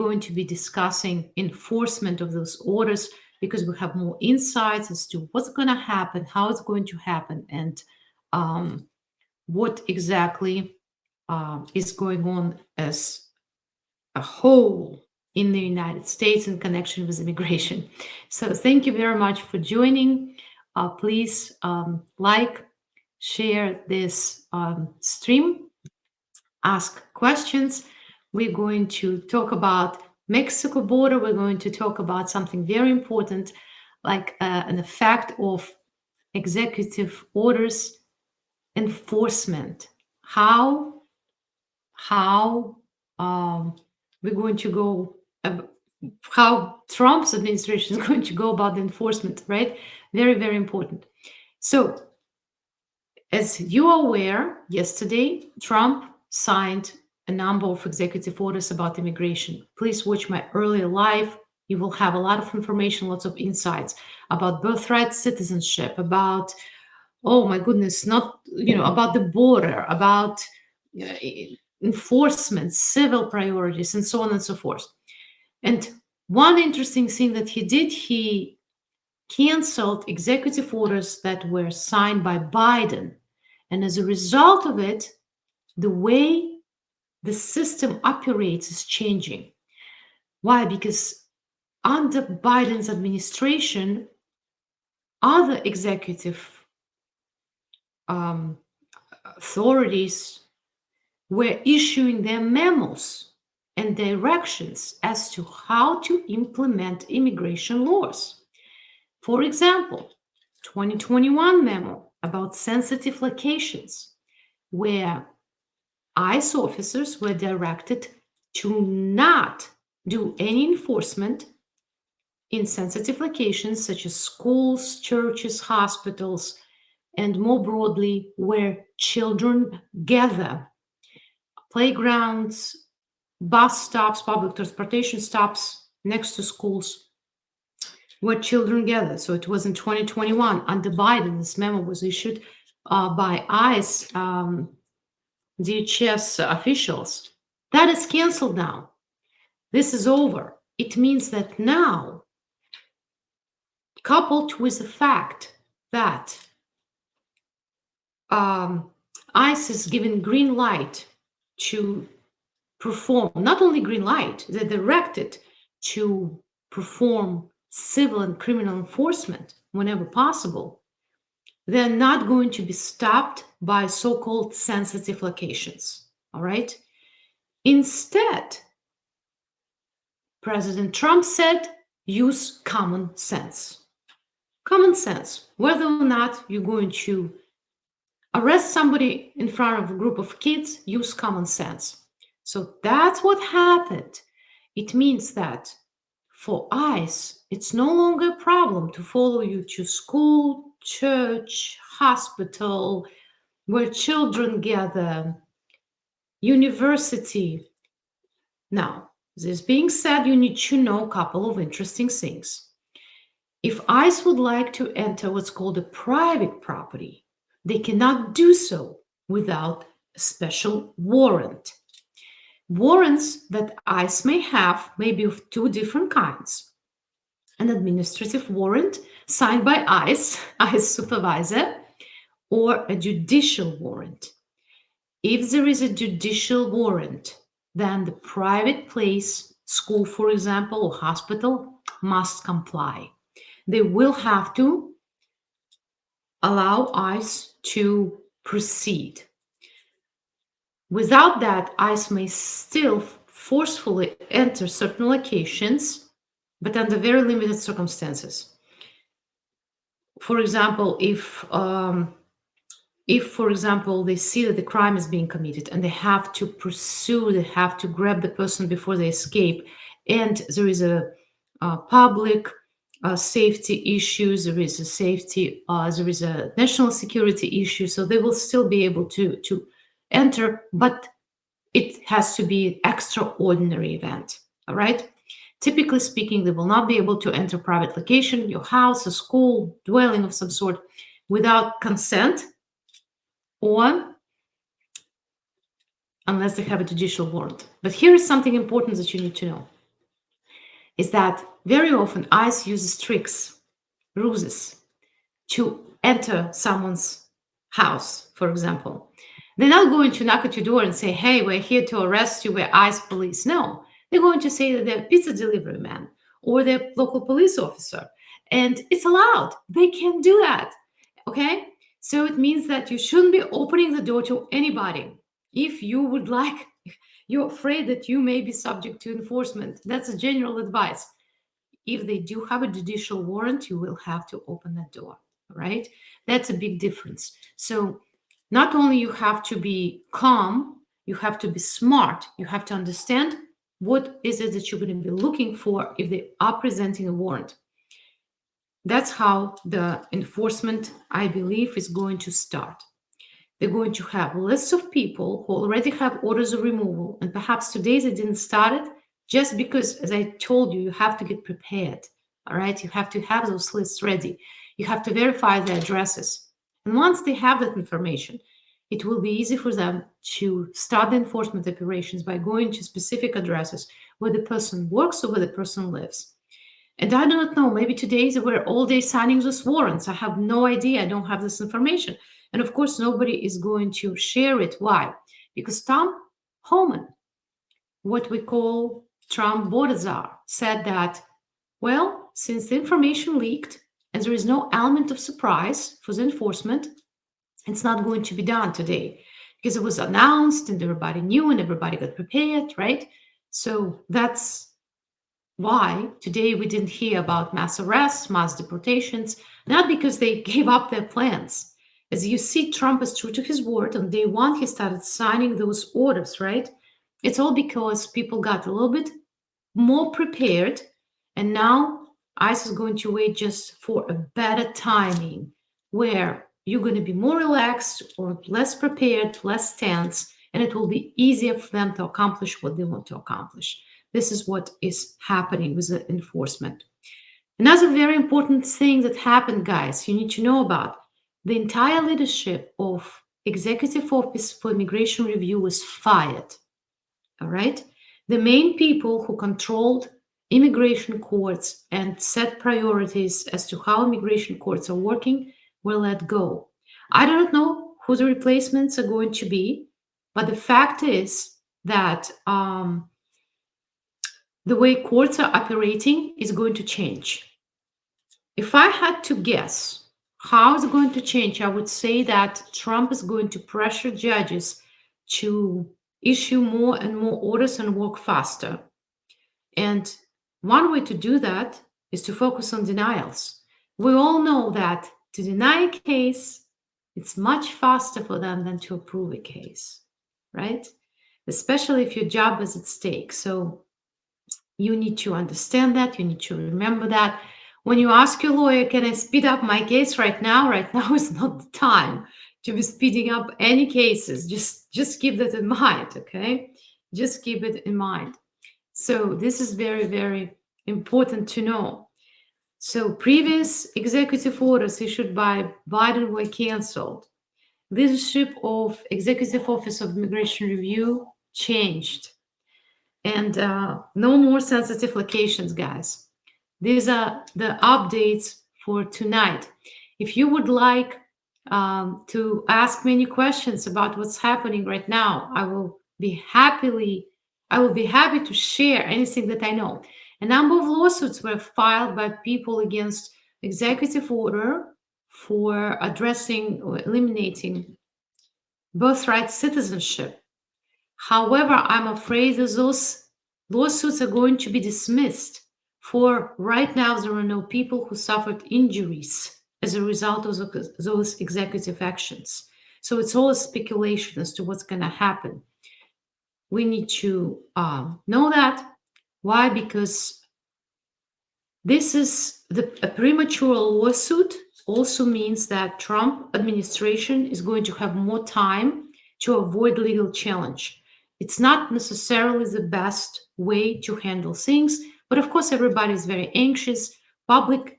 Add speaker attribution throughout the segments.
Speaker 1: going to be discussing enforcement of those orders because we have more insights as to what's going to happen, how it's going to happen, and what exactly is going on as a whole in the United States in connection with immigration. So thank you very much for joining. Please like, share this stream, ask questions. We're going to talk about Mexico border. We're going to talk about something very important, like an effect of executive orders enforcement. How we're going to go, how Trump's administration is going to go about the enforcement, right? Very, very important. So, as you are aware, yesterday, Trump signed a number of executive orders about immigration. Please watch my earlier live. You will have a lot of information, lots of insights about birthright citizenship, about, oh my goodness, not, about the border, about enforcement, civil priorities, and so on and so forth. And one interesting thing that he did, he canceled executive orders that were signed by Biden. And as a result of it, the way the system operates is changing. Why? Because under Biden's administration, other executive authorities were issuing their memos and directions as to how to implement immigration laws. For example, 2021 memo about sensitive locations, where ICE officers were directed to not do any enforcement in sensitive locations such as schools, churches, hospitals, and more broadly, where children gather. Playgrounds, bus stops, public transportation stops next to schools where children gather. So it was in 2021 under Biden. This memo was issued by ICE DHS officials. That is canceled now. This is over. It means that now, coupled with the fact that ICE is given green light to perform, not only green light, they're directed to perform civil and criminal enforcement whenever possible, they're not going to be stopped by so-called sensitive locations, all right? Instead, President Trump said, use common sense. Common sense, whether or not you're going to arrest somebody in front of a group of kids, use common sense. So that's what happened. It means that for ICE, it's no longer a problem to follow you to school, church, hospital, where children gather, university. Now, this being said, you need to know a couple of interesting things. If ICE would like to enter what's called a private property, they cannot do so without a special warrant. Warrants that ICE may have may be of two different kinds. An administrative warrant signed by ICE supervisor, or a judicial warrant. If there is a judicial warrant, then the private place, school, for example, or hospital, must comply. They will have to allow ICE to proceed. Without that, ICE may still forcefully enter certain locations, but under very limited circumstances. For example, if for example, they see that the crime is being committed and they have to pursue, they have to grab the person before they escape, and there is a public safety issues, there is a national security issue, so they will still be able to enter, but it has to be an extraordinary event, all right? Typically speaking, they will not be able to enter private location, your house, a school, dwelling of some sort, without consent, or unless they have a judicial warrant. But here is something important that you need to know. is that very often ICE uses tricks, ruses, to enter someone's house, for example. They're not going to knock at your door and say, hey, we're here to arrest you, we're ICE police. No, they're going to say that they're a pizza delivery man or they're local police officer. And it's allowed. They can do that. Okay? So it means that you shouldn't be opening the door to anybody. If you would like, you're afraid that you may be subject to enforcement. That's a general advice. If they do have a judicial warrant, you will have to open that door, right? That's a big difference. So not only you have to be calm, you have to be smart. You have to understand what is it that you're going to be looking for if they are presenting a warrant. That's how the enforcement, I believe, is going to start. They're going to have lists of people who already have orders of removal, and perhaps today they didn't start it just because, as I told you, you have to get prepared. All right, you have to have those lists ready. You have to verify the addresses. And once they have that information, it will be easy for them to start the enforcement operations by going to specific addresses where the person works or where the person lives. And I do not know, maybe today they were all day signing those warrants. I have no idea. I don't have this information. And of course, nobody is going to share it. Why? Because Tom Homan, what we call Trump border czar, said that, well, since the information leaked and there is no element of surprise for the enforcement, it's not going to be done today because it was announced and everybody knew and everybody got prepared, right? So that's why today we didn't hear about mass arrests, mass deportations, not because they gave up their plans. As you see, Trump is true to his word. On day one, he started signing those orders, right? It's all because people got a little bit more prepared. And now ICE is going to wait just for a better timing where you're going to be more relaxed or less prepared, less tense, and it will be easier for them to accomplish what they want to accomplish. This is what is happening with the enforcement. Another very important thing that happened, guys, you need to know about. The entire leadership of Executive Office for Immigration Review was fired. All right? The main people who controlled immigration courts and set priorities as to how immigration courts are working were let go. I don't know who the replacements are going to be, but the fact is that the way courts are operating is going to change. If I had to guess how it's going to change, I would say that Trump is going to pressure judges to issue more and more orders and work faster. And one way to do that is to focus on denials. We all know that to deny a case, it's much faster for them than to approve a case, right? Especially if your job is at stake. So you need to understand that. You need to remember that. When you ask your lawyer, can I speed up my case right now? Right now is not the time to be speeding up any cases. Just keep that in mind, okay? Just keep it in mind. So this is very, very important to know. So previous executive orders issued by Biden were canceled. Leadership of Executive Office of Immigration Review changed. And no more sensitive locations, guys. These are the updates for tonight. If you would like to ask me any questions about what's happening right now, I will be happy to share anything that I know. A number of lawsuits were filed by people against executive order for addressing or eliminating birthright citizenship. However, I'm afraid that those lawsuits are going to be dismissed. For right now, there are no people who suffered injuries as a result of those executive actions. So it's all a speculation as to what's going to happen. We need to know that. Why? Because this is a premature lawsuit also means that Trump administration is going to have more time to avoid legal challenge. It's not necessarily the best way to handle things, but of course everybody is very anxious. Public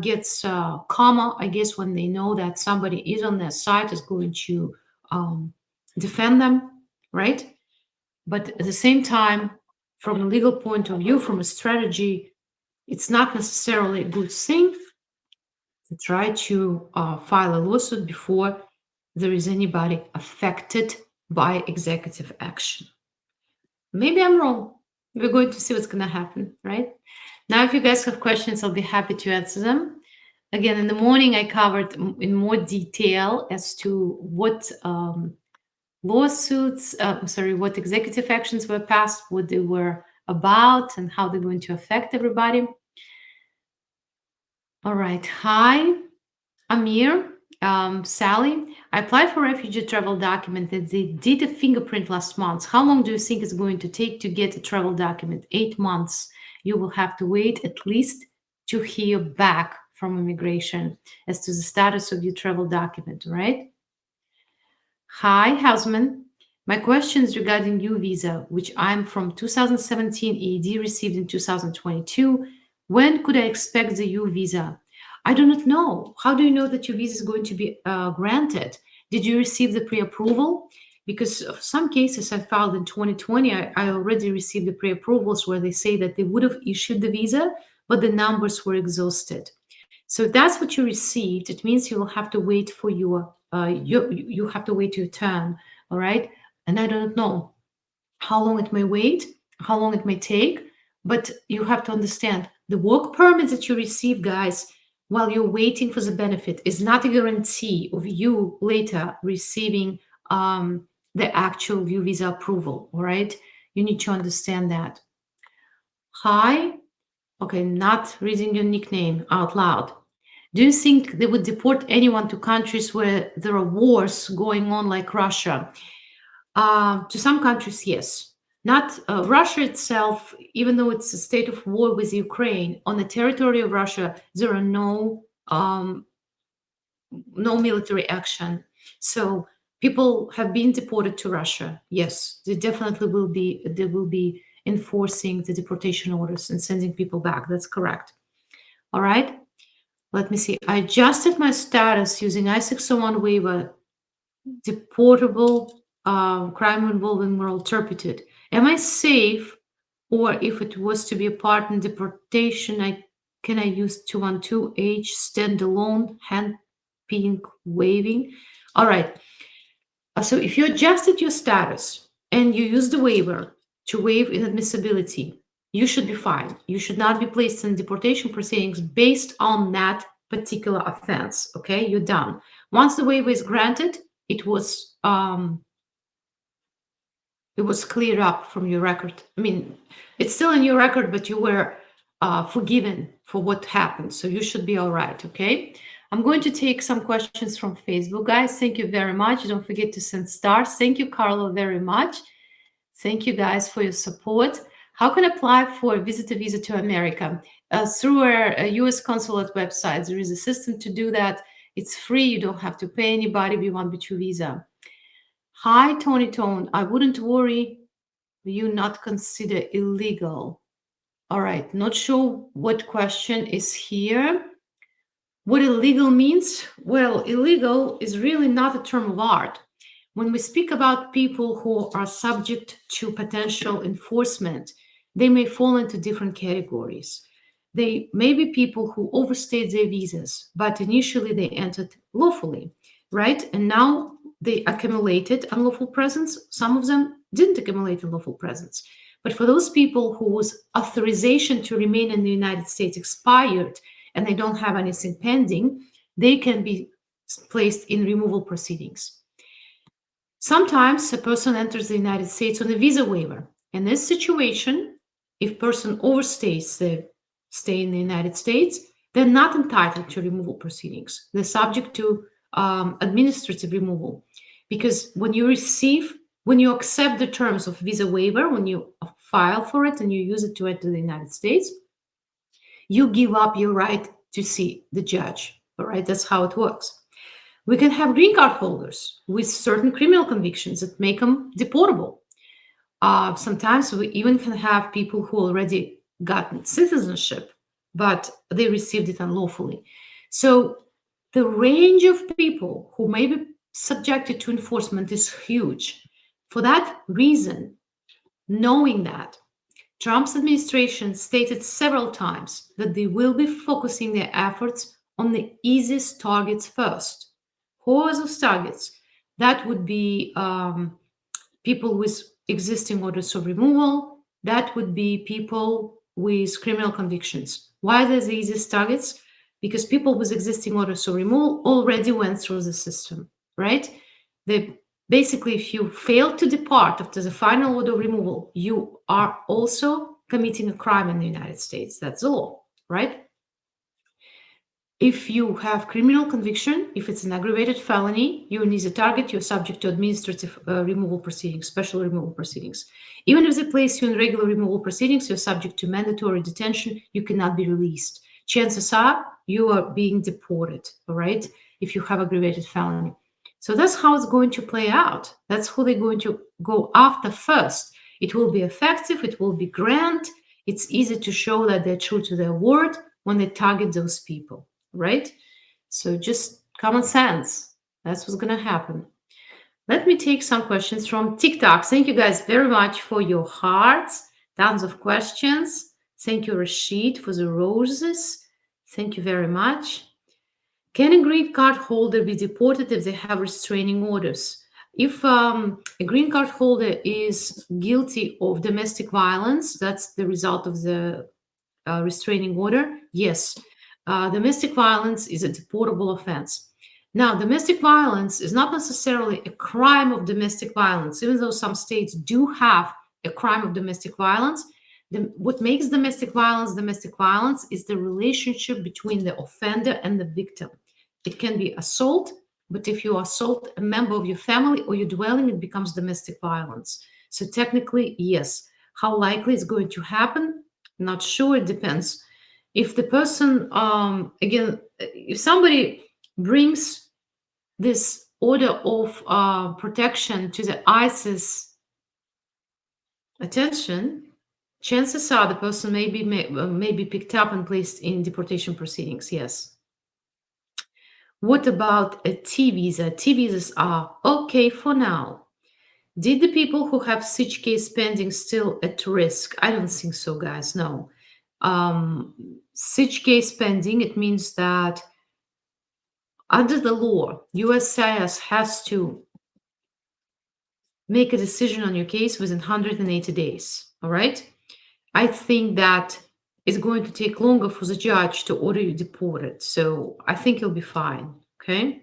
Speaker 1: gets calmer, I guess, when they know that somebody is on their side, is going to defend them, right? But at the same time, from a legal point of view, from a strategy, it's not necessarily a good thing to try to file a lawsuit before there is anybody affected by executive action. Maybe I'm wrong. We're going to see what's going to happen, right? Now, if you guys have questions, I'll be happy to answer them. Again, in the morning, I covered in more detail as to what lawsuits, what executive actions were passed, what they were about, and how they're going to affect everybody. All right. Hi, Amir. Sally, I applied for a refugee travel document and they did a fingerprint last month. How long do you think it's going to take to get a travel document? 8 months. You will have to wait at least to hear back from immigration as to the status of your travel document, right? Hi, Houseman. My question is regarding U visa, which I'm from 2017 EAD received in 2022. When could I expect the U visa? I do not know. How do you know that your visa is going to be granted? Did you receive the pre-approval? Because of some cases I filed in 2020, I already received the pre-approvals where they say that they would have issued the visa, but the numbers were exhausted. So if that's what you received, it means you will have to wait for your you have to wait your turn. All right. And I don't know how long it may wait, how long it may take, but you have to understand the work permit that you receive, guys, while you're waiting for the benefit is not a guarantee of you later receiving the actual U visa approval. All right. You need to understand that. Hi. Okay, not reading your nickname out loud. Do you think they would deport anyone to countries where there are wars going on, like Russia? To some countries, yes. Not Russia itself, even though it's a state of war with Ukraine, on the territory of Russia, there are no military action. So people have been deported to Russia. Yes, they definitely will be. They will be enforcing the deportation orders and sending people back. That's correct. All right. Let me see. I adjusted my status using I-601 waiver, deportable crime involving moral turpitude. Am I safe? Or if it was to be a part in deportation, can I use 212H standalone hand pink waiving? All right. So if you adjusted your status and you use the waiver to waive inadmissibility, you should be fine. You should not be placed in deportation proceedings based on that particular offense. Okay, you're done. Once the waiver is granted, it was cleared up from your record. I mean, it's still in your record, but you were forgiven for what happened. So you should be all right. Okay. I'm going to take some questions from Facebook, guys. Thank you very much. Don't forget to send stars. Thank you, Carlo, very much. Thank you, guys, for your support. How can I apply for a visitor visa to America? Through a U.S. consulate website. There is a system to do that. It's free. You don't have to pay anybody B1, B2 visa. Hi, Tony Tone. I wouldn't worry you not consider illegal. All right. Not sure what question is here. What illegal means? Well, illegal is really not a term of art. When we speak about people who are subject to potential enforcement, they may fall into different categories. They may be people who overstayed their visas, but initially they entered lawfully, right? And now they accumulated unlawful presence. Some of them didn't accumulate unlawful presence. But for those people whose authorization to remain in the United States expired and they don't have anything pending, they can be placed in removal proceedings. Sometimes a person enters the United States on a visa waiver. In this situation, if person overstays their stay in the United States, they're not entitled to removal proceedings. They're subject to administrative removal. Because when you accept the terms of visa waiver, when you file for it and you use it to enter the United States, you give up your right to see the judge. All right, that's how it works. We can have green card holders with certain criminal convictions that make them deportable. Sometimes we even can have people who already gotten citizenship, but they received it unlawfully. So the range of people who may be subjected to enforcement is huge. For that reason, knowing that, Trump's administration stated several times that they will be focusing their efforts on the easiest targets first. Who are those targets? That would be people with existing orders of removal. That would be people with criminal convictions. Why are they the easiest targets? Because people with existing orders of removal already went through the system, right? They basically, if you fail to depart after the final order of removal, you are also committing a crime in the United States. That's the law, right? If you have criminal conviction, if it's an aggravated felony, you're an easy target, you're subject to administrative removal proceedings, special removal proceedings. Even if they place you in regular removal proceedings, you're subject to mandatory detention, you cannot be released. Chances are you are being deported, all right, if you have aggravated felony. So that's how it's going to play out. That's who they're going to go after first. It will be effective, it will be grand. It's easy to show that they're true to their word when they target those people. Right? So just common sense. That's what's going to happen. Let me take some questions from TikTok. Thank you guys very much for your hearts. Tons of questions. Thank you, Rashid, for the roses. Thank you very much. Can a green card holder be deported if they have restraining orders? If a green card holder is guilty of domestic violence, that's the result of the restraining order, yes. Domestic violence is a deportable offense. Now, domestic violence is not necessarily a crime of domestic violence, even though some states do have a crime of domestic violence. What makes domestic violence is the relationship between the offender and the victim. It can be assault, but if you assault a member of your family or your dwelling, it becomes domestic violence. So technically, yes. How likely it's going to happen? Not sure. It depends. If the person, again, if somebody brings this order of protection to the ISIS attention, chances are the person may be picked up and placed in deportation proceedings, yes. What about a T visa? T visas are okay for now. Did the people who have such case pending still at risk? I don't think so, guys, no. Such case pending, it means that under the law, USCIS has to make a decision on your case within 180 days, all right? I think that it's going to take longer for the judge to order you deported, so I think you'll be fine, okay?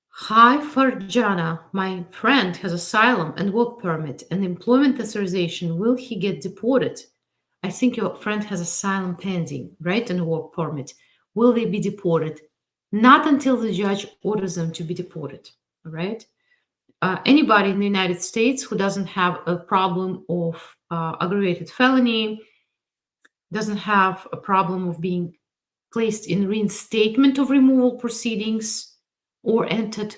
Speaker 1: Hi, Farjana. My friend has asylum and work permit and employment authorization. Will he get deported? I think your friend has asylum pending, right, and a work permit. Will they be deported? Not until the judge orders them to be deported, all right? Anybody in the United States who doesn't have a problem of aggravated felony, doesn't have a problem of being placed in reinstatement of removal proceedings or entered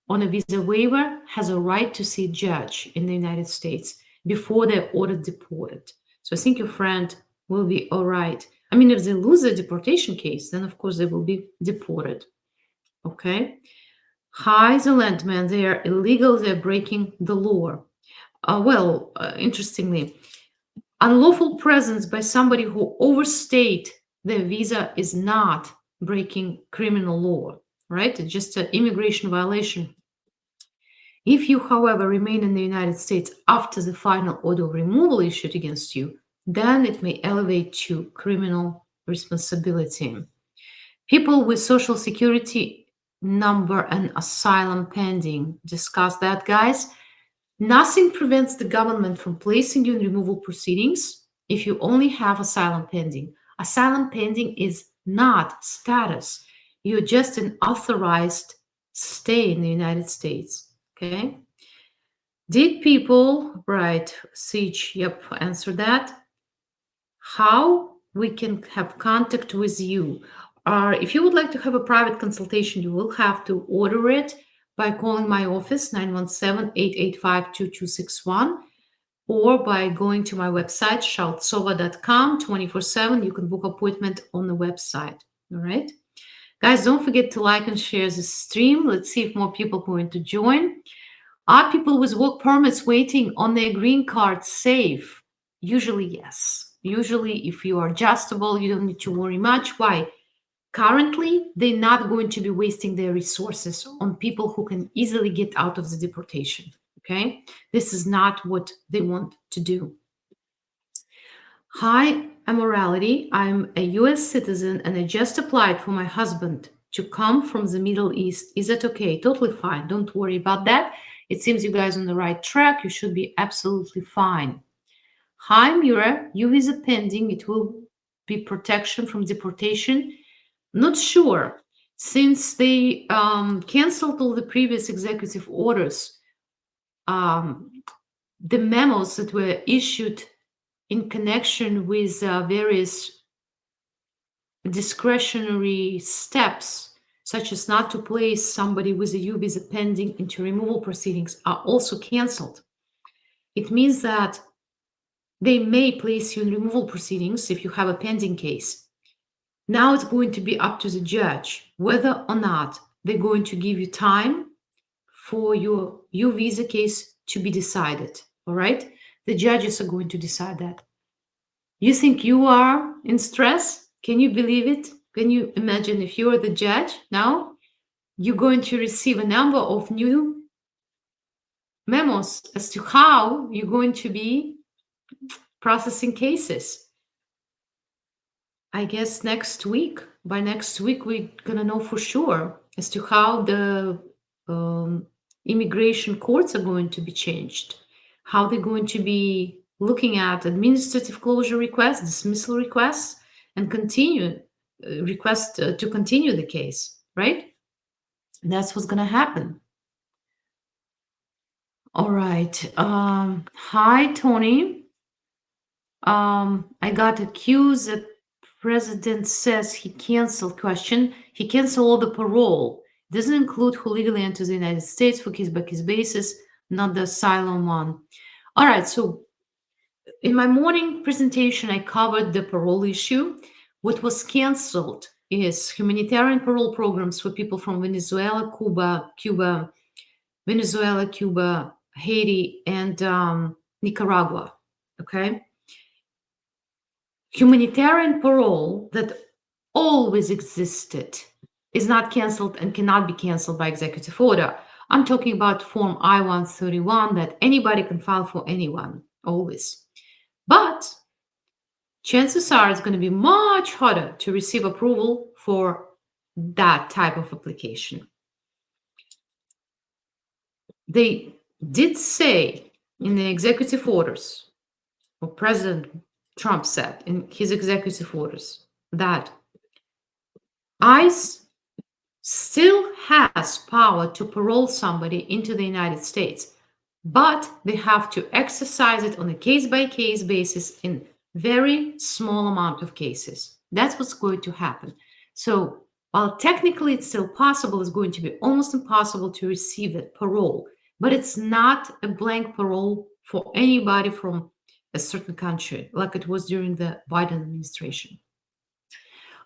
Speaker 1: on a visa waiver has a right to see a judge in the United States before they're ordered deported. So I think your friend will be all right. I mean, if they lose the deportation case, then of course they will be deported. Okay. Hi, the landmen. They are illegal. They're breaking the law. Interestingly, unlawful presence by somebody who overstayed their visa is not breaking criminal law, right? It's just an immigration violation. If you, however, remain in the United States after the final order of removal issued against you, then it may elevate to criminal responsibility. People with Social Security number and asylum pending. Discuss that, guys. Nothing prevents the government from placing you in removal proceedings if you only have asylum pending. Asylum pending is not status. You're just an authorized stay in the United States. Okay. Did people, right, Siege, yep, answer that. How we can have contact with you. If you would like to have a private consultation, you will have to order it by calling my office, 917-885-2261, or by going to my website, shautsova.com, 24/7. You can book appointment on the website, all right? Guys, don't forget to like and share this stream. Let's see if more people are going to join. Are people with work permits waiting on their green card safe? Usually, yes. Usually, if you are adjustable, you don't need to worry much. Why? Currently, they're not going to be wasting their resources on people who can easily get out of the deportation. Okay? This is not what they want to do. Hi, Amorality. I'm a US citizen and I just applied for my husband to come from the Middle East. Is that okay? Totally fine. Don't worry about that. It seems you guys are on the right track. You should be absolutely fine. Hi, Mira. Your visa pending. It will be protection from deportation. Not sure. Since they canceled all the previous executive orders, the memos that were issued in connection with various discretionary steps, such as not to place somebody with a U visa pending into removal proceedings, are also canceled. It means that they may place you in removal proceedings if you have a pending case. Now it's going to be up to the judge whether or not they're going to give you time for your U visa case to be decided. All right? The judges are going to decide that. You think you are in stress? Can you believe it? Can you imagine if you are the judge now? You're going to receive a number of new memos as to how you're going to be processing cases. I guess next week, by next week, we're going to know for sure as to how the immigration courts are going to be changed, how they're going to be looking at administrative closure requests, dismissal requests, and continue request to continue the case, right? That's what's going to happen. All right. Hi, Tony. I got accused that president says he canceled question. He canceled all the parole. Doesn't include who legally entered the United States for case-by-case basis, not the asylum one. All right, so in my morning presentation, I covered the parole issue. What was canceled is humanitarian parole programs for people from Venezuela, Cuba, Venezuela, Cuba, Haiti, and Nicaragua, okay? Humanitarian parole that always existed is not canceled and cannot be canceled by executive order. I'm talking about Form I-131 that anybody can file for anyone, always. But chances are it's going to be much harder to receive approval for that type of application. They did say in the executive orders, or President Trump said in his executive orders, that ICE still has power to parole somebody into the United States, but they have to exercise it on a case-by-case basis in very small amount of cases. That's what's going to happen. So while technically it's still possible, it's going to be almost impossible to receive that parole, but it's not a blank parole for anybody from a certain country, like it was during the Biden administration.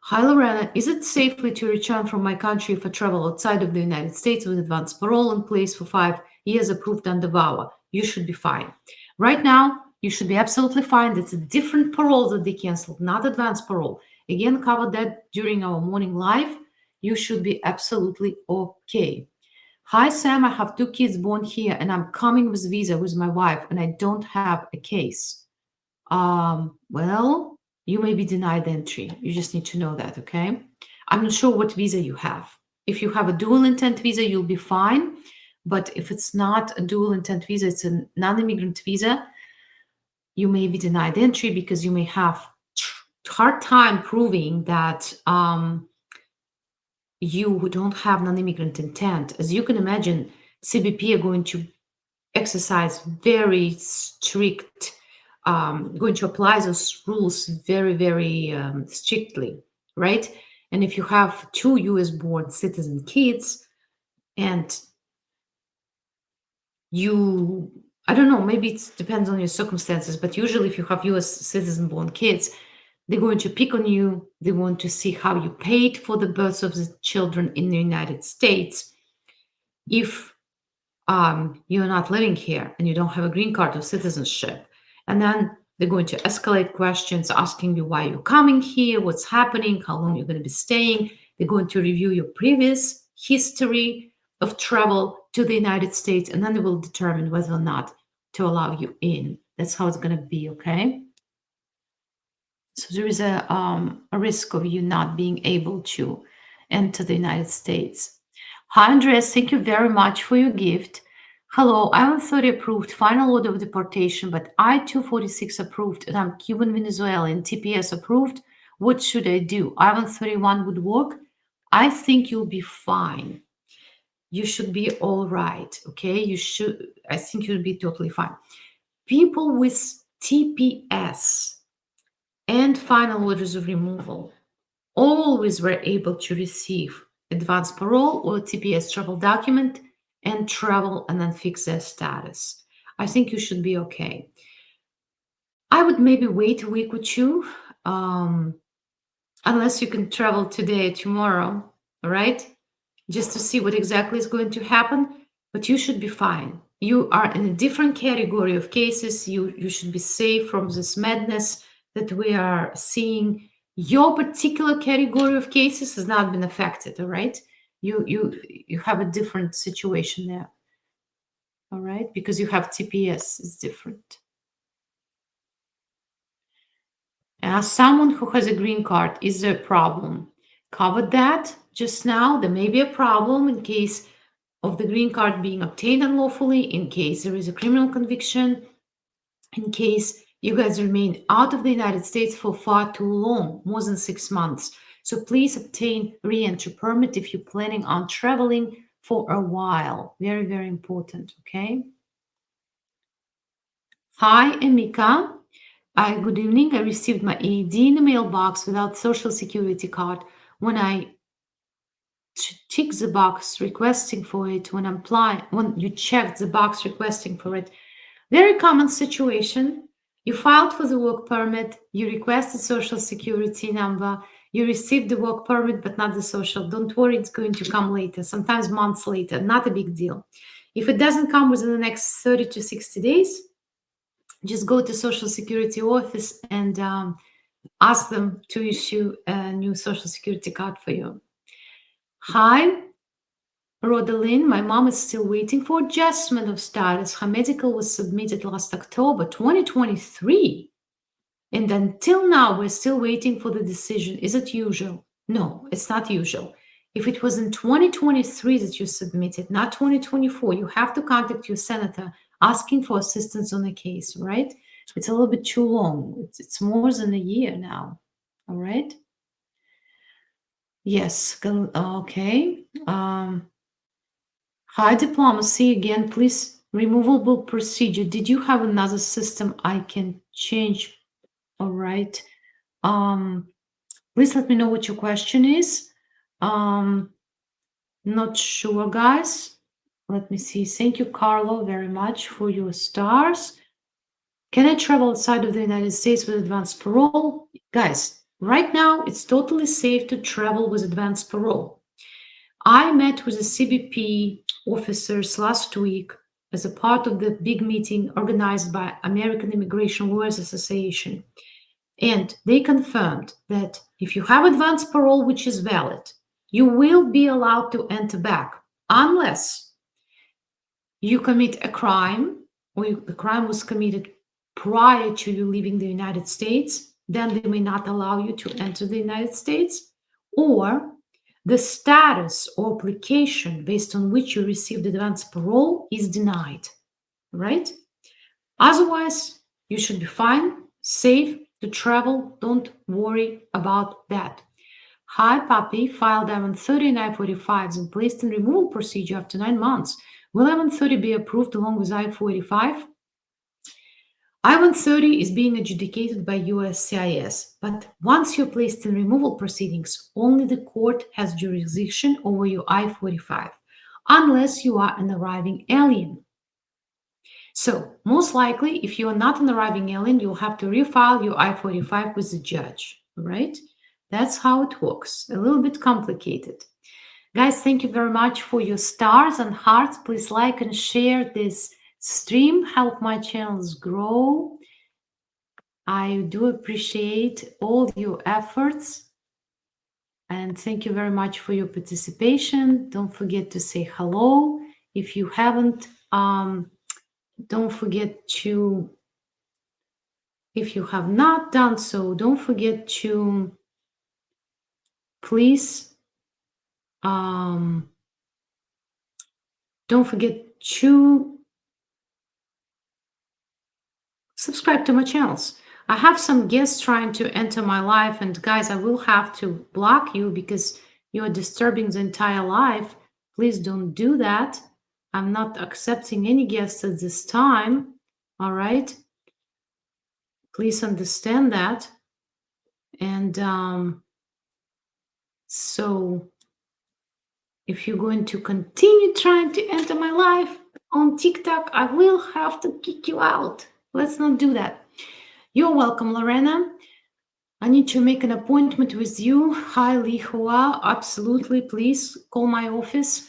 Speaker 1: Hi, Lorena. Is it safely to return from my country if I travel outside of the United States with advanced parole in place for 5 years approved under VAWA? You should be fine. Right now, you should be absolutely fine. That's a different parole that they canceled, not advanced parole. Again, covered that during our morning live. You should be absolutely okay. Hi, Sam. I have 2 kids born here and I'm coming with visa with my wife and I don't have a case. Well, you may be denied entry. You just need to know that, okay? I'm not sure what visa you have. If you have a dual intent visa, you'll be fine. But if it's not a dual intent visa, it's a non-immigrant visa, you may be denied entry because you may have hard time proving that you don't have non-immigrant intent. As you can imagine, CBP are going to exercise very strict going to apply those rules very, very strictly, right? And if you have 2 US-born citizen kids and you, I don't know, maybe it depends on your circumstances, but usually if you have US citizen-born kids, they're going to pick on you. They want to see how you paid for the births of the children in the United States. If you're not living here and you don't have a green card or citizenship, and then They're going to escalate questions, asking you why you're coming here, what's happening, how long you're going to be staying. They're going to review your previous history of travel to the United States, and then they will determine whether or not to allow you in. That's how it's going to be, okay? So there is a risk of you not being able to enter the United States. Hi, Andres. Thank you very much for your gift. Hello, I-130 approved, final order of deportation, but I-246 approved, and I'm Cuban Venezuelan, TPS approved. What should I do? I-131 would work? I think you'll be fine. You should be all right, okay? I think you'll be totally fine. People with TPS and final orders of removal always were able to receive advance parole or TPS travel document and travel and then fix their status. I think you should be okay. I would maybe wait a week or two, unless you can travel today or tomorrow, all right? Just to see what exactly is going to happen, but you should be fine. You are in a different category of cases. You should be safe from this madness that we are seeing. Your particular category of cases has not been affected, all right? You have a different situation there, all right? Because you have TPS, it's different. As someone who has a green card, is there a problem? Covered that just now. There may be a problem in case of the green card being obtained unlawfully, in case there is a criminal conviction, in case you guys remain out of the United States for far too long, more than 6 months. So please obtain re-entry permit if you're planning on traveling for a while. Very, very important, okay? Hi, Emika. Good evening. I received my ED in the mailbox without social security card. When I check the box requesting for it, when you check the box requesting for it, very common situation. You filed for the work permit, you requested social security number, you received the work permit, but not the social. Don't worry, it's going to come later, sometimes months later, not a big deal. If it doesn't come within the next 30 to 60 days, just go to Social Security office and ask them to issue a new Social Security card for you. Hi, Rodeline, my mom is still waiting for adjustment of status. Her medical was submitted last October 2023. And until now, we're still waiting for the decision. Is it usual? No, it's not usual. If it was in 2023 that you submitted, not 2024, you have to contact your senator asking for assistance on the case, right? It's a little bit too long. It's more than a year now, all right? Yes, okay. High diplomacy, again, please, removable procedure. Did you have another system I can change? All right. Please let me know what your question is. Not sure, guys. Let me see. Thank you, Carlo, very much for your stars. Can I travel outside of the United States with advance parole? Guys, right now, it's totally safe to travel with advance parole. I met with the CBP officers last week as a part of the big meeting organized by American Immigration Lawyers Association. And they confirmed that if you have advance parole, which is valid, you will be allowed to enter back unless you commit a crime or the crime was committed prior to you leaving the United States, then they may not allow you to enter the United States, or the status or application based on which you received advance parole is denied, right? Otherwise, you should be fine, safe to travel. Don't worry about that. Hi, Papi, filed I-130 and I-45s and placed in removal procedure after 9 months. Will I-130 be approved along with I-45? I-130 is being adjudicated by USCIS, but once you're placed in removal proceedings, only the court has jurisdiction over your I-45, unless you are an arriving alien. So most likely, if you are not an arriving alien, you'll have to refile your I-45 with the judge, right? That's how it works. A little bit complicated. Guys, thank you very much for your stars and hearts. Please like and share this stream. Help my channels grow. I do appreciate all your efforts, and thank you very much for your participation. Don't forget to say hello. If you haven't, don't forget to, if you have not done so, don't forget to please, don't forget to subscribe to my channels. I have some guests trying to enter my life, and guys, I will have to block you because you're disturbing the entire life. Please don't do that. I'm not accepting any guests at this time. All right. Please understand that. And so if you're going to continue trying to enter my life on TikTok, I will have to kick you out. Let's not do that. You're welcome, Lorena. I need to make an appointment with you. Hi, Lihua. Absolutely. Please call my office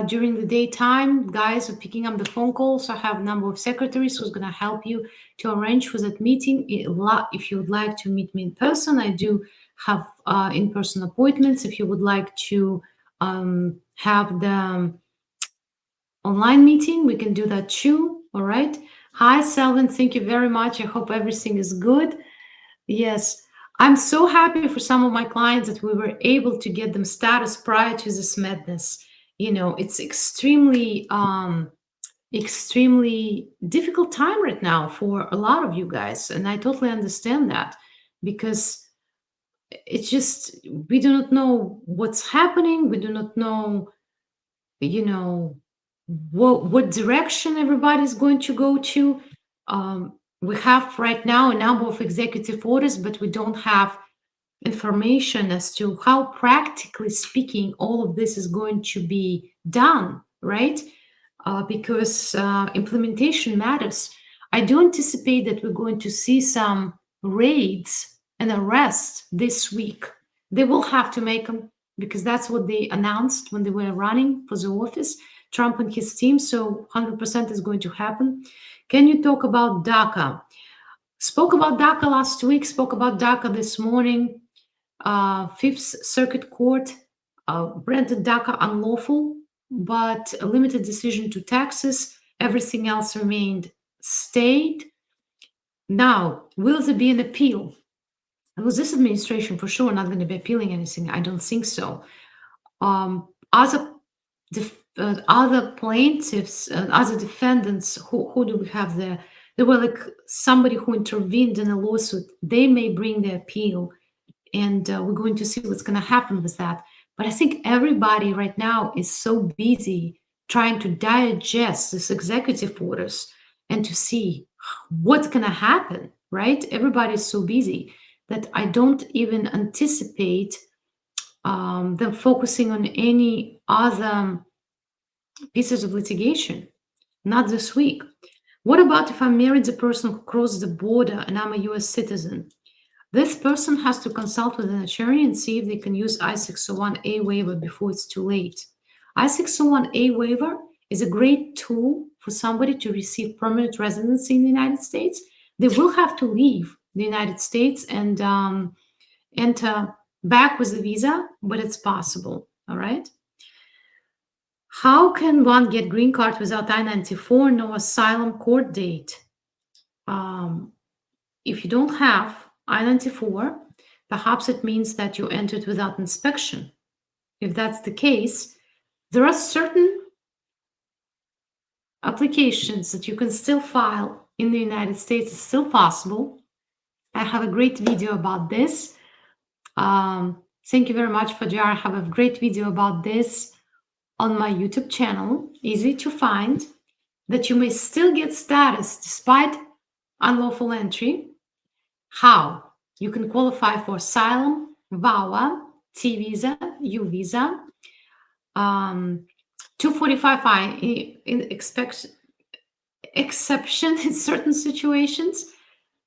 Speaker 1: during the daytime. Guys are picking up the phone calls. I have a number of secretaries who's going to help you to arrange for that meeting. If you would like to meet me in person, I do have in-person appointments. If you would like to have the online meeting, we can do that too. All right. Hi, Selvin. Thank you very much. I hope everything is good. Yes, I'm so happy for some of my clients that we were able to get them status prior to this madness. You know, it's extremely difficult time right now for a lot of you guys, and I totally understand that because it's just we do not know what's happening. We do not know, you know, what direction everybody's going to go to. We have right now a number of executive orders, but we don't have information as to how, practically speaking, all of this is going to be done, right? Because implementation matters. I do anticipate that we're going to see some raids and arrests this week. They will have to make them because that's what they announced when they were running for the office, Trump and his team. So 100% is going to happen. Can you talk about DACA? Spoke about DACA last week, spoke about DACA this morning. Fifth Circuit Court granted DACA unlawful, but a limited decision to Texas. Everything else remained stayed. Now, will there be an appeal? Was this administration for sure not going to be appealing anything? I don't think so. Other plaintiffs, other defendants, who do we have there? There were like somebody who intervened in a lawsuit. They may bring the appeal, and we're going to see what's going to happen with that. But I think everybody right now is so busy trying to digest these executive orders and to see what's going to happen, right? Everybody's so busy that I don't even anticipate them focusing on any other pieces of litigation, not this week. What about if I married the person who crossed the border and I'm a US citizen? This person has to consult with an attorney and see if they can use I-601A waiver before it's too late. I-601A waiver is a great tool for somebody to receive permanent residency in the United States. They will have to leave the United States and enter back with a visa, but it's possible, all right? How can one get green card without I-94, no asylum court date? If you don't have I-94, perhaps it means that you entered without inspection. If that's the case, there are certain applications that you can still file in the United States. It's still possible. I have a great video about this. Thank you very much, Fajar. I have a great video about this on my YouTube channel, easy to find, that you may still get status despite unlawful entry. How? You can qualify for asylum, VAWA, T visa, U visa, 245I in exception in certain situations.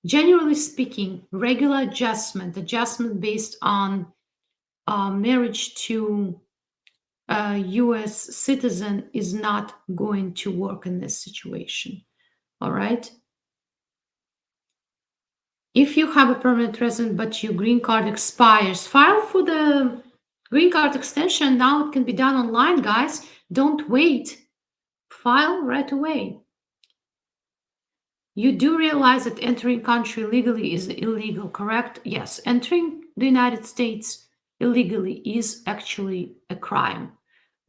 Speaker 1: Generally speaking, regular adjustment based on marriage to a US citizen is not going to work in this situation. All right. if you have a permanent resident but your green card expires, file for the green card extension. Now it can be done online, guys. Don't wait. File right away. You do realize that entering country illegally is illegal, correct? Yes, entering the United States illegally is actually a crime.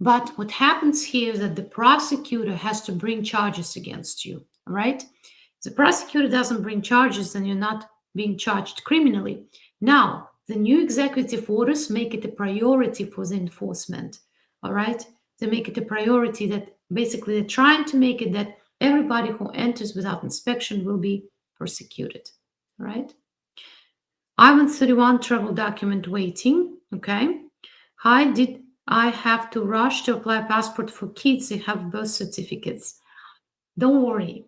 Speaker 1: But what happens here is that the prosecutor has to bring charges against you, right? If the prosecutor doesn't bring charges, then you're not being charged criminally. Now, the new executive orders make it a priority for the enforcement, all right? They make it a priority that basically they're trying to make it that everybody who enters without inspection will be prosecuted, right? I-131 travel document waiting, okay? Hi, did I have to rush to apply passport for kids who have birth certificates? Don't worry.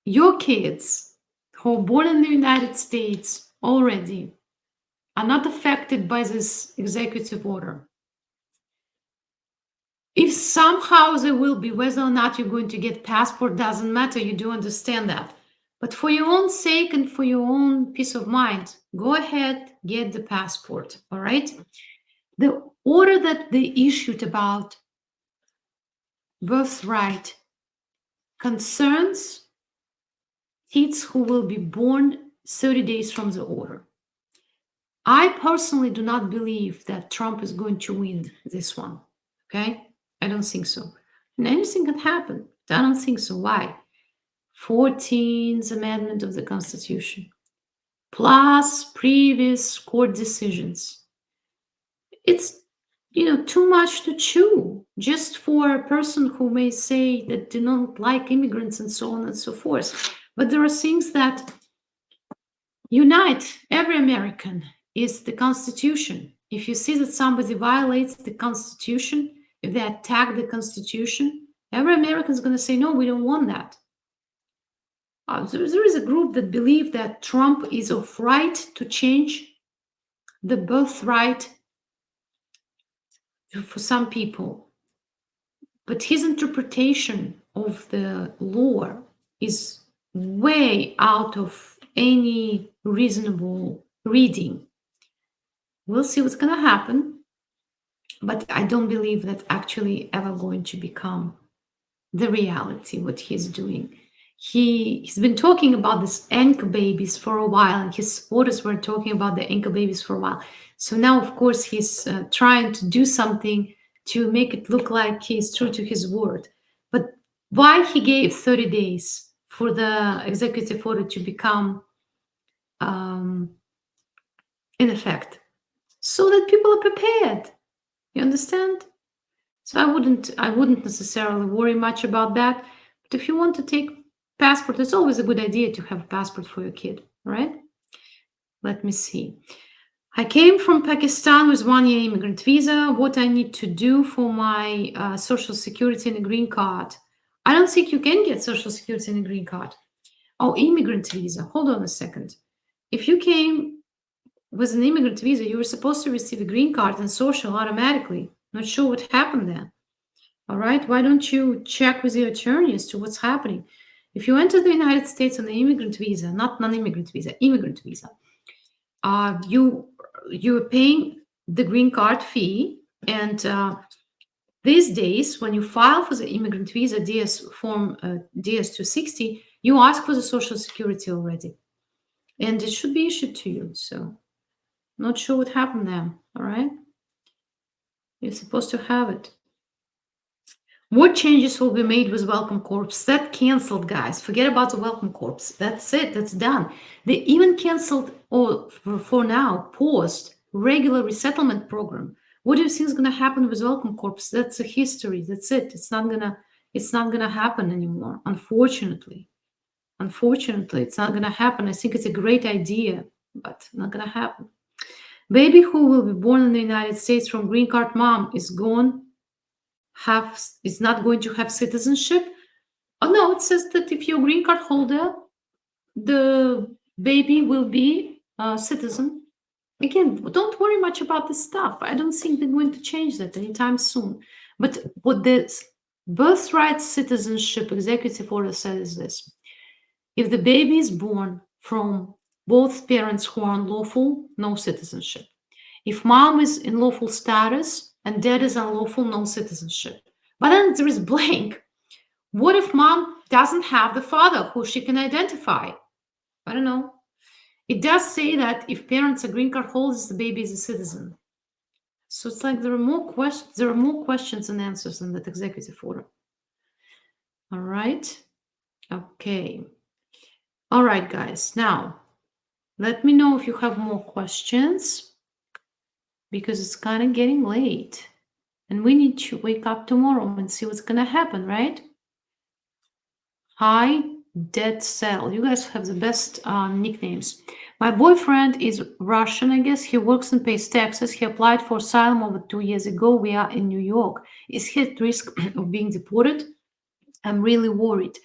Speaker 1: Your kids who are born in the United States already are not affected by this executive order. If somehow there will be, whether or not you're going to get passport doesn't matter, you do understand that. But for your own sake and for your own peace of mind, go ahead, get the passport, all right? The order that they issued about birthright concerns kids who will be born 30 days from the order. I personally do not believe that Trump is going to win this one, okay? I don't think so. And anything can happen. I don't think so. Why? 14th Amendment of the Constitution, plus previous court decisions. It's, too much to chew just for a person who may say that they don't like immigrants and so on and so forth. But there are things that unite every American is the Constitution. If you see that somebody violates the Constitution, if they attack the Constitution, every American is going to say, no, we don't want that. There is a group that believe that Trump is of right to change the birthright for some people. But his interpretation of the law is way out of any reasonable reading. We'll see what's going to happen. But I don't believe that's actually ever going to become the reality, what he's doing. He's been talking about these anchor babies for a while, and his supporters were talking about the anchor babies for a while. So now, of course, he's trying to do something to make it look like he's true to his word. But why he gave 30 days for the executive order to become in effect? So that people are prepared. You understand? So I wouldn't necessarily worry much about that. But if you want to take passport, it's always a good idea to have a passport for your kid, right? Let me see. I came from Pakistan with 1-year immigrant visa. What I need to do for my social security and a green card? I don't think you can get social security and a green card. Oh, immigrant visa. Hold on a second. If you came with an immigrant visa, you were supposed to receive a green card and social automatically. Not sure what happened there. All right, why don't you check with your attorney as to what's happening? If you enter the United States on the immigrant visa, not non-immigrant visa, immigrant visa, you're paying the green card fee. And these days, when you file for the immigrant visa, form DS-260, you ask for the social security already. And it should be issued to you. So not sure what happened there, all right? You're supposed to have it. What changes will be made with Welcome Corps? That canceled, guys. Forget about the Welcome Corps. That's it. That's done. They even canceled, or for now, paused regular resettlement program. What do you think is going to happen with Welcome Corps? That's a history. That's it. It's not gonna happen anymore. Unfortunately, it's not gonna happen. I think it's a great idea, but not gonna happen. Baby who will be born in the United States from green card mom is not going to have citizenship. Oh no, it says that if you're a green card holder, the baby will be a citizen. Again, don't worry much about this stuff. I don't think they're going to change that anytime soon. But what the birthright citizenship executive order says is this: if the baby is born from both parents who are unlawful, no citizenship. If mom is in lawful status and dad is unlawful, no citizenship. But then there is blank. What if mom doesn't have the father who she can identify? I don't know. It does say that if parents are green card holders, the baby is a citizen. So it's like there are more questions. There are more questions and answers in that executive order. All right. Okay. All right, guys. Now, let me know if you have more questions because it's kind of getting late and we need to wake up tomorrow and see what's going to happen, right? Hi, Dead Cell. You guys have the best nicknames. My boyfriend is Russian, I guess. He works and pays taxes. He applied for asylum over 2 years ago. We are in New York. Is he at risk of being deported? I'm really worried.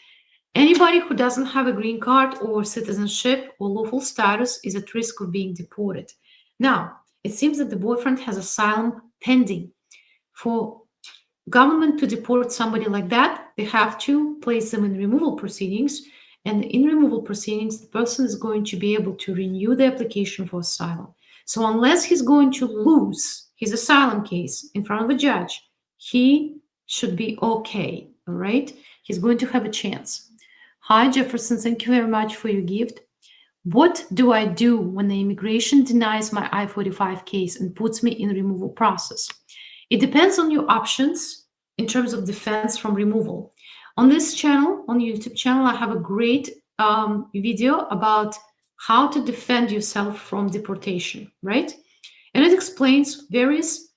Speaker 1: Anybody who doesn't have a green card or citizenship or lawful status is at risk of being deported. Now, it seems that the boyfriend has asylum pending. For government to deport somebody like that, they have to place them in removal proceedings. And in removal proceedings, the person is going to be able to renew the application for asylum. So unless he's going to lose his asylum case in front of a judge, he should be okay, all right? He's going to have a chance. Hi, Jefferson, thank you very much for your gift. What do I do when the immigration denies my I-45 case and puts me in removal process? It depends on your options in terms of defense from removal. On this channel, on the YouTube channel, I have a great video about how to defend yourself from deportation, right? And it explains various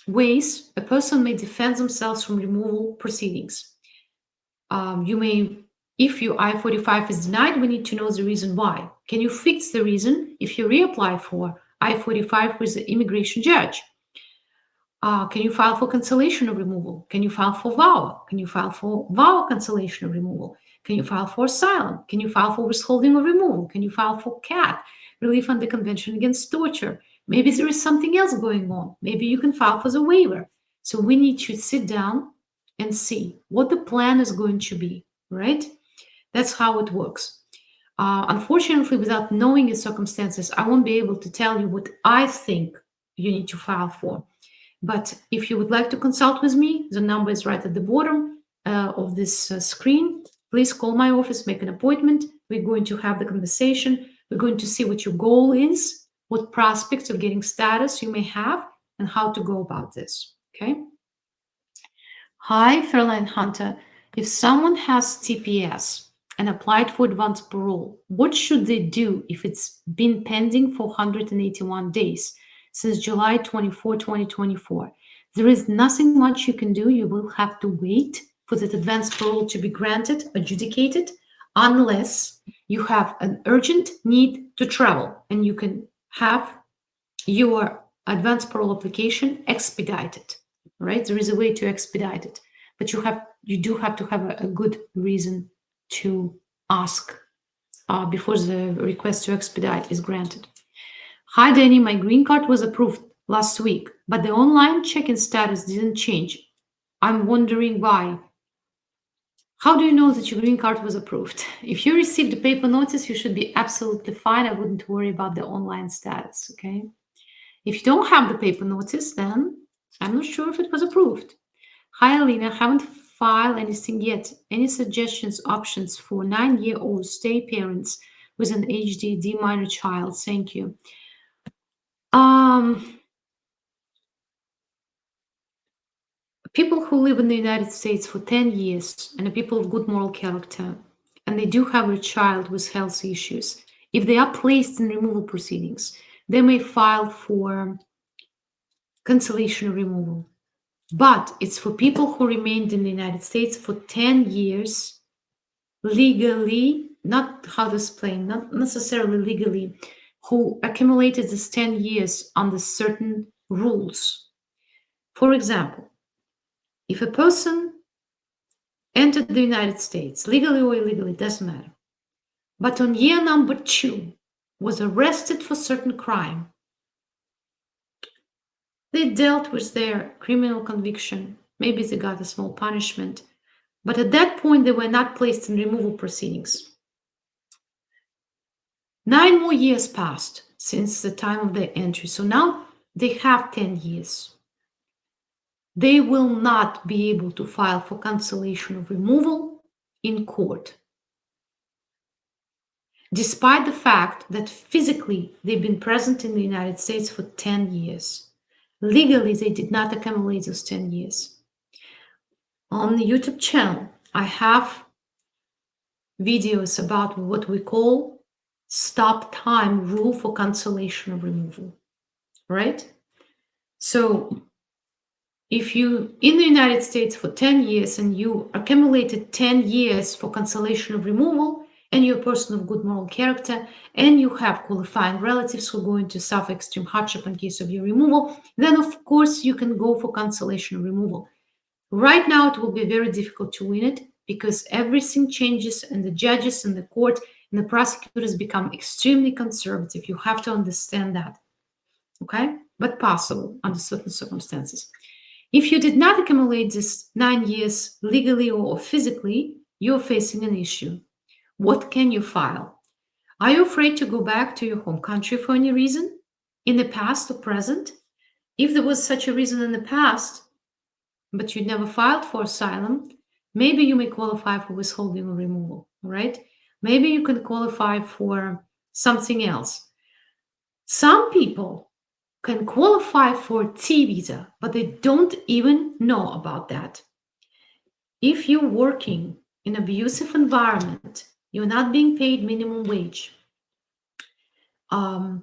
Speaker 1: ways a person may defend themselves from removal proceedings. If your I-45 is denied, we need to know the reason why. Can you fix the reason if you reapply for I-45 with the immigration judge? Can you file for cancellation of removal? Can you file for VAWA? Can you file for VAWA cancellation of removal? Can you file for asylum? Can you file for withholding of removal? Can you file for CAT, relief under Convention Against Torture? Maybe there is something else going on. Maybe you can file for the waiver. So we need to sit down and see what the plan is going to be, right? That's how it works. Unfortunately, without knowing the circumstances, I won't be able to tell you what I think you need to file for. But if you would like to consult with me, the number is right at the bottom of this screen. Please call my office, make an appointment. We're going to have the conversation. We're going to see what your goal is, what prospects of getting status you may have, and how to go about this, okay? Hi, Fairline Hunter. If someone has TPS and applied for advanced parole, what should they do if it's been pending for 181 days since July 24, 2024? There is nothing much you can do. You will have to wait for that advanced parole to be granted, adjudicated, unless you have an urgent need to travel and you can have your advanced parole application expedited. Right? There is a way to expedite it, but you do have to have a good reason to ask before the request to expedite is granted. Hi, Danny, my green card was approved last week, but the online check-in status didn't change. I'm wondering why. How do you know that your green card was approved? If you received a paper notice, you should be absolutely fine. I wouldn't worry about the online status, okay? If you don't have the paper notice, then I'm not sure if it was approved. Hi, Alena. Haven't filed anything yet. Any suggestions, options for 9-year-old stay parents with an HDD minor child? Thank you. People who live in the United States for 10 years and are people of good moral character, and they do have a child with health issues, if they are placed in removal proceedings, they may file for cancellation or removal. But it's for people who remained in the United States for 10 years legally, not how to explain, not necessarily legally, who accumulated this 10 years under certain rules. For example, if a person entered the United States, legally or illegally, doesn't matter, but on year number 2 was arrested for certain crime, they dealt with their criminal conviction. Maybe they got a small punishment. But at that point, they were not placed in removal proceedings. 9 more years passed since the time of their entry. So now they have 10 years. They will not be able to file for cancellation of removal in court, despite the fact that physically they've been present in the United States for 10 years. Legally, they did not accumulate those 10 years. On the YouTube channel, I have videos about what we call stop time rule for cancellation of removal, right? So if you in the United States for 10 years and you accumulated 10 years for cancellation of removal and you're a person of good moral character and you have qualifying relatives who are going to suffer extreme hardship in case of your removal, then of course you can go for cancellation of removal. Right now, it will be very difficult to win it because everything changes and the judges and the court and the prosecutors become extremely conservative. You have to understand that, okay? But possible under certain circumstances. If you did not accumulate this 9 years legally or physically, you're facing an issue. What can you file? Are you afraid to go back to your home country for any reason, in the past or present? If there was such a reason in the past, but you never filed for asylum, maybe you may qualify for withholding or removal, right? Maybe you can qualify for something else. Some people can qualify for T visa, but they don't even know about that. If you're working in an abusive environment, you're not being paid minimum wage. There are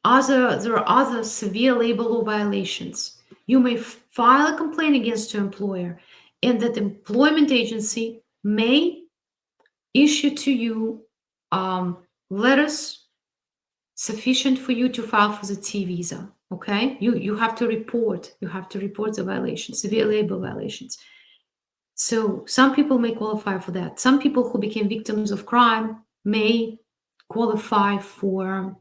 Speaker 1: other severe labor law violations. You may file a complaint against your employer, and that employment agency may issue to you letters sufficient for you to file for the T visa. Okay, you have to report. You have to report the violations, severe labor violations. So some people may qualify for that. Some people who became victims of crime may qualify for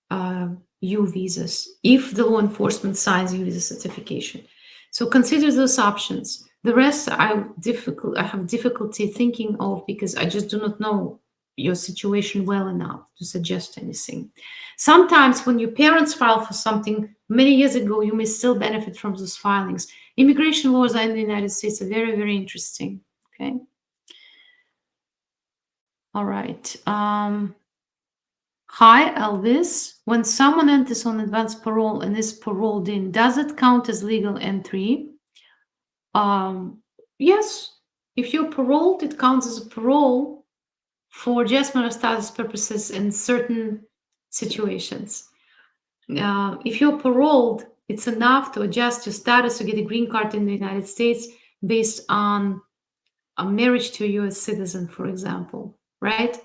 Speaker 1: U visas if the law enforcement signs U visa certification. So consider those options. The rest I have difficulty thinking of because I just do not know your situation well enough to suggest anything. Sometimes when your parents file for something many years ago, you may still benefit from those filings. Immigration laws in the United States are very, very interesting. Okay. All right. Hi, Elvis. When someone enters on advance parole and is paroled in, does it count as legal entry? Yes. If you're paroled, it counts as a parole for adjustment of status purposes in certain situations. If you're paroled, it's enough to adjust your status to get a green card in the United States based on a marriage to a U.S. citizen, for example, right?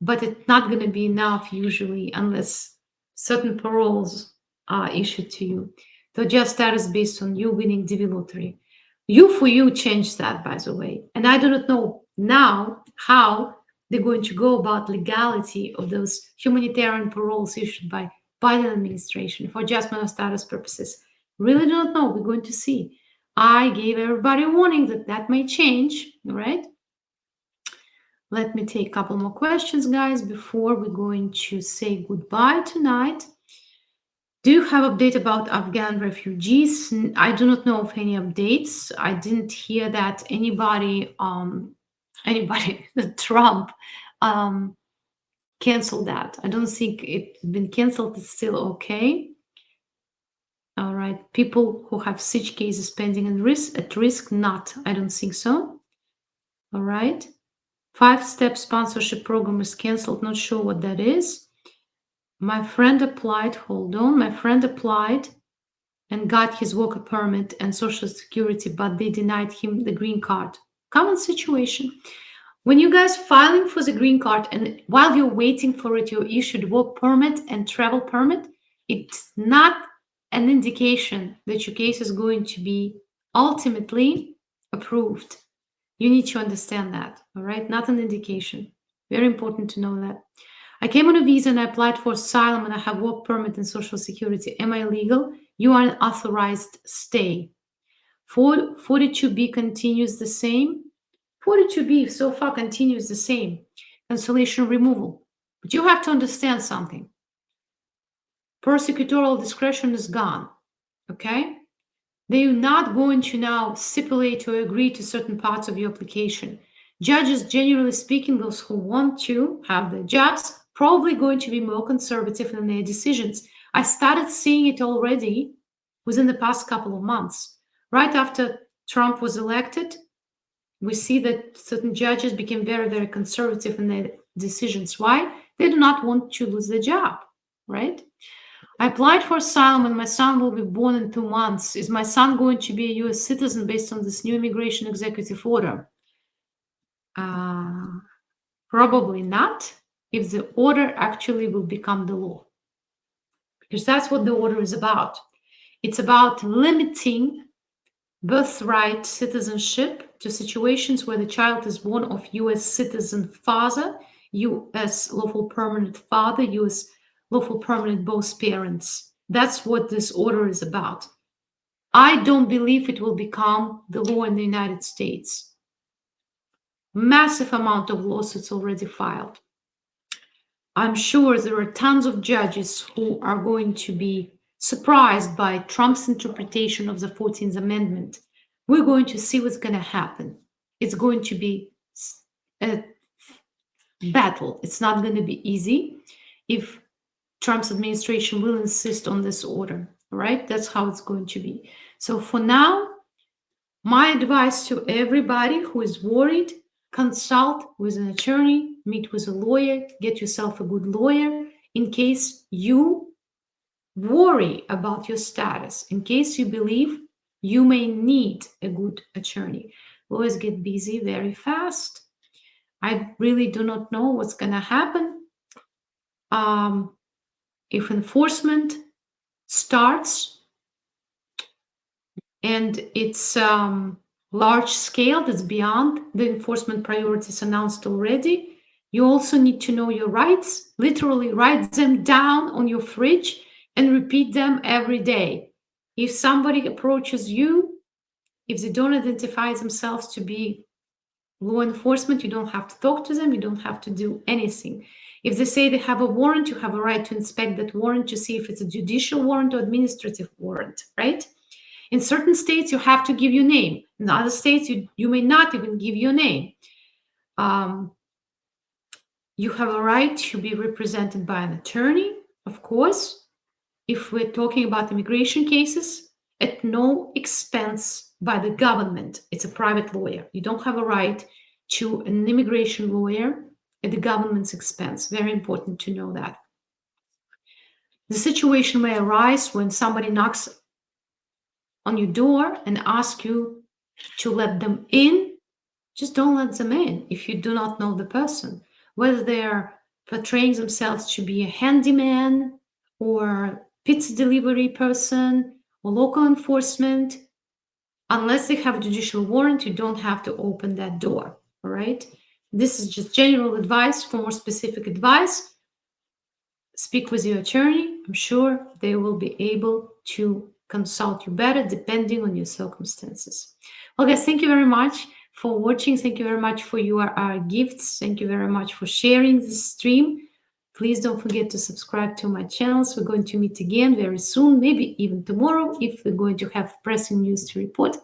Speaker 1: But it's not going to be enough usually unless certain paroles are issued to you to adjust status based on you winning DV lottery. You changed that, by the way. And I do not know now how they're going to go about legality of those humanitarian paroles issued by Biden administration for adjustment of status purposes. Really do not know. We're going to see. I gave everybody a warning that that may change, right? Let me take a couple more questions, guys, before we're going to say goodbye tonight. Do you have update about Afghan refugees? I do not know of any updates. I didn't hear that anybody, Trump canceled that. I don't think it's been canceled. It's still okay. All right. People who have such cases pending and at risk, not. I don't think so. All right. 5-step sponsorship program is canceled. Not sure what that is. My friend applied. Hold on. My friend applied and got his worker permit and social security, but they denied him the green card. Common situation. When you guys filing for the green card and while you're waiting for it, you're issued work permit and travel permit, it's not an indication that your case is going to be ultimately approved. You need to understand that, all right? Not an indication. Very important to know that. I came on a visa and I applied for asylum and I have work permit and social security. Am I legal? You are an authorized stay. 42B continues the same. 42B so far continues the same. Cancellation removal. But you have to understand something. Prosecutorial discretion is gone, okay? They're not going to now stipulate or agree to certain parts of your application. Judges, generally speaking, those who want to have their jobs, probably going to be more conservative in their decisions. I started seeing it already within the past couple of months. Right after Trump was elected, we see that certain judges became very, very conservative in their decisions. Why? They do not want to lose their job, right? I applied for asylum and my son will be born in 2 months. Is my son going to be a US citizen based on this new immigration executive order? Probably not, if the order actually will become the law. Because that's what the order is about. It's about limiting birthright citizenship to situations where the child is born of US citizen father, US lawful permanent father, US lawful permanent both parents. That's what this order is about. I don't believe it will become the law in the United States. Massive amount of lawsuits already filed. I'm sure there are tons of judges who are going to be surprised by Trump's interpretation of the 14th Amendment. We're going to see what's going to happen. It's going to be a battle. It's not going to be easy if Trump's administration will insist on this order, right? That's how it's going to be. So for now, my advice to everybody who is worried, consult with an attorney, meet with a lawyer, get yourself a good lawyer in case you worry about your status, in case you believe you may need a good attorney. Lawyers get busy very fast. I really do not know what's going to happen. If enforcement starts and it's large scale, that's beyond the enforcement priorities announced already, you also need to know your rights, literally write them down on your fridge and repeat them every day. If somebody approaches you, if they don't identify themselves to be law enforcement, you don't have to talk to them, you don't have to do anything. If they say they have a warrant, you have a right to inspect that warrant to see if it's a judicial warrant or administrative warrant, right? In certain states, you have to give your name. In other states, you may not even give your name. You have a right to be represented by an attorney, of course. If we're talking about immigration cases, at no expense by the government. It's a private lawyer. You don't have a right to an immigration lawyer at the government's expense. Very important to know that. The situation may arise when somebody knocks on your door and asks you to let them in. Just don't let them in if you do not know the person. Whether they're portraying themselves to be a handyman or pizza delivery person or local enforcement, unless they have a judicial warrant, you don't have to open that door, all right? This is just general advice. For more specific advice, speak with your attorney. I'm sure they will be able to consult you better depending on your circumstances. Well, guys, thank you very much for watching. Thank you very much for your gifts. Thank you very much for sharing this stream. Please don't forget to subscribe to my channels. We're going to meet again very soon, maybe even tomorrow if we're going to have pressing news to report.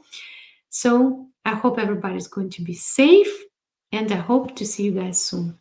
Speaker 1: So I hope everybody's going to be safe and I hope to see you guys soon.